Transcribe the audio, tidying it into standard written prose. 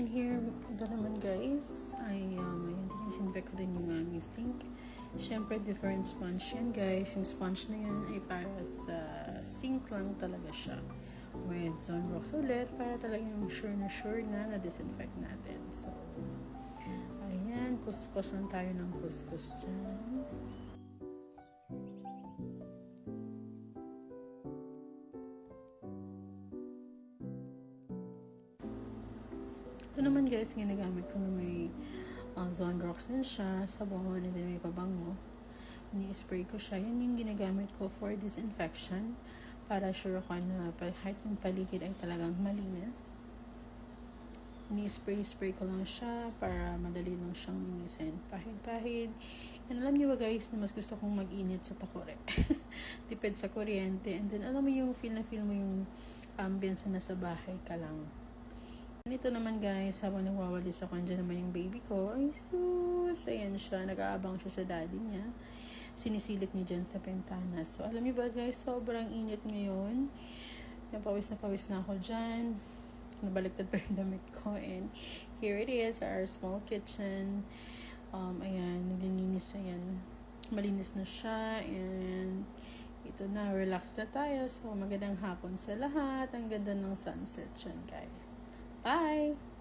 And here, ito naman guys, ayan, disinfect ko din yung aming sink. Siyempre, different sponge yan guys. Yung sponge na yan ay para sa sink lang talaga siya. With Zonrox ulit, para talagang sure na na-disinfect natin. So, ayan, kuskus lang tayo ng kuskus dyan. Ito naman guys, ginagamit ko na may Zonrox din siya, sabon, and then may pabango. Ini-spray ko siya. Yan yung ginagamit ko for disinfection para sure ako na kahit yung paligid ay talagang malinis. Ini-spray ko lang siya para madali lang siyang linisin. Pahid-pahid. And alam niyo ba guys, na mas gusto kong mag-init sa takore. Tipid sa kuryente. And then alam mo yung feel mo yung ambience na sa bahay ka lang. Ito naman guys, habang nagwawalis ako, andyan naman yung baby ko. Ay sus, ayan siya, nag-aabang siya sa daddy niya. Sinisilip niya dyan sa pentana. So alam niyo ba guys, sobrang init ngayon. Yung pawis na ako dyan. Nabaliktad pa yung damit ko. And here it is, our small kitchen. Ayan, nililinis, ayan. Malinis na siya. And ito na, relax na tayo. So magandang hapon sa lahat. Ang ganda ng sunset dyan guys. Bye!